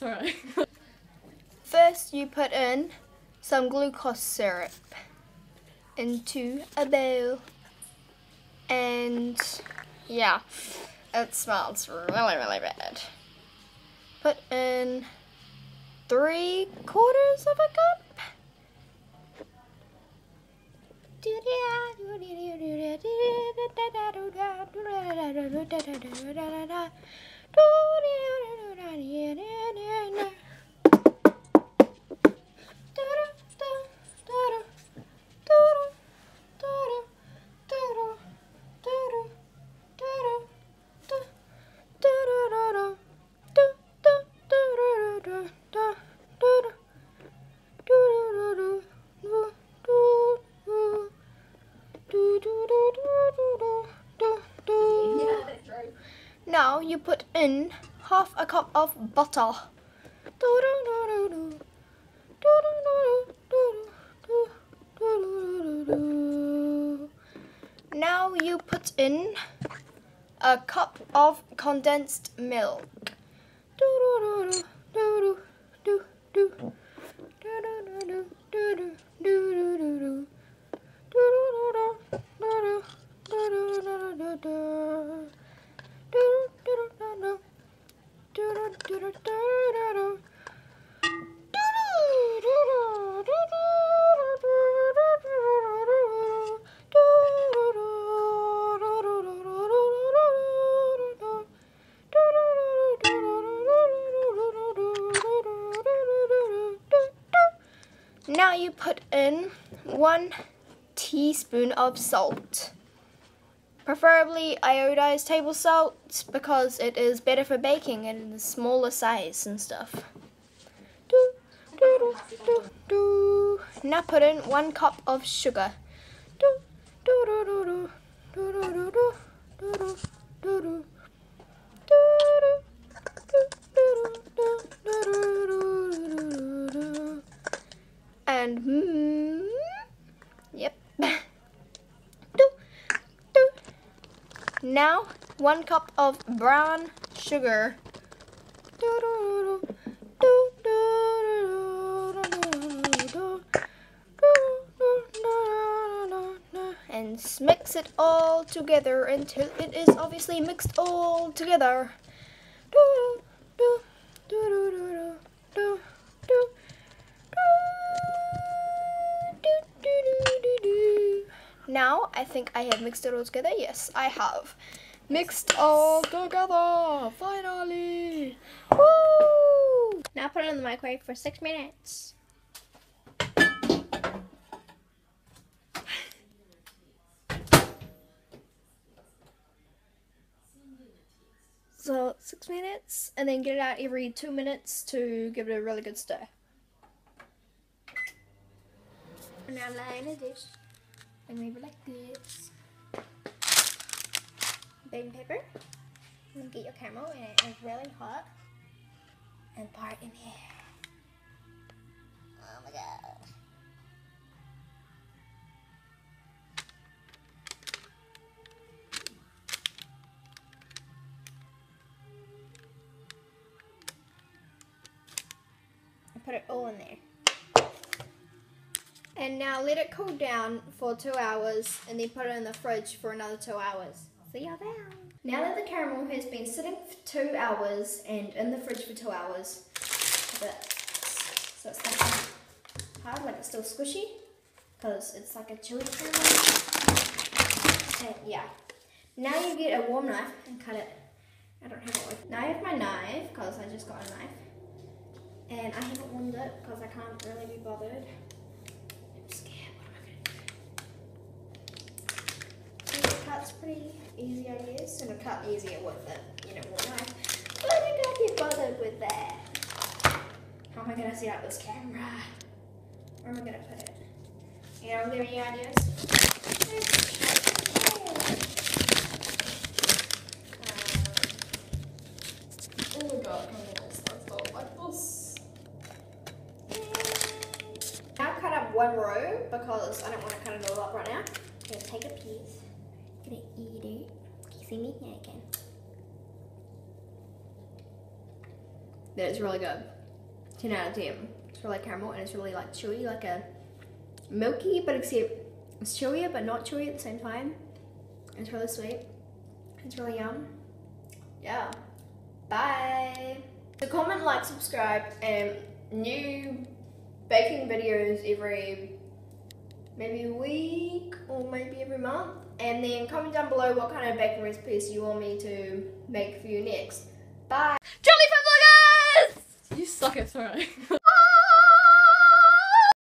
alright. First, you put in some glucose syrup into a bowl. And yeah, it smells really, really bad. Put in 3/4 of a cup. Now you put in 1/2 cup of butter. Now you put in a cup of condensed milk. Now you put in 1 teaspoon of salt, preferably iodized table salt because it is better for baking and in the smaller size and stuff. Now put in 1 cup of sugar. And yep. Now 1 cup of brown sugar. And mix it all together until it is obviously mixed all together. Now, I think I have mixed it all together. Yes, I have. Mixed all together, finally. Woo! Now put it in the microwave for 6 minutes. So 6 minutes, and then get it out every 2 minutes to give it a really good stir. And now lay in a dish. And leave it like this. Baking paper. And get your camera and it is really hot. And pour it in here. Oh my god. And put it all in there. And now let it cool down for 2 hours and then put it in the fridge for another 2 hours. See y'all then. Now that the caramel has been sitting for 2 hours and in the fridge for 2 hours, so it's like hard, like it's still squishy, because it's like a chewy caramel. And yeah. Now you get a warm knife and cut it. I don't have it with me. Now I have my knife, because I just got a knife. And I haven't warmed it, because I can't really be bothered. Cut's pretty easy, I guess, and it'll cut easier with it, warm knife. But I can't be bothered with that. How am I gonna set up this camera? Where am I gonna put it? Are there any ideas? Oh my god, I'm gonna start like this. Now cut up 1 row because I don't want to cut it all up right now. I'm gonna take a piece. Gonna eat it. You see me? Yeah, I can. that it's really good. 10 out of 10. It's really caramel and it's really like chewy, like a milky, but except it's chewier but not chewy at the same time. It's really sweet. It's really yum. Yeah. Bye. So comment, like, subscribe, and new baking videos every maybe a week or maybe every month. And then comment down below what kind of baking recipes you want me to make for you next. Bye. JellyFunVloggers! You suck at throwing.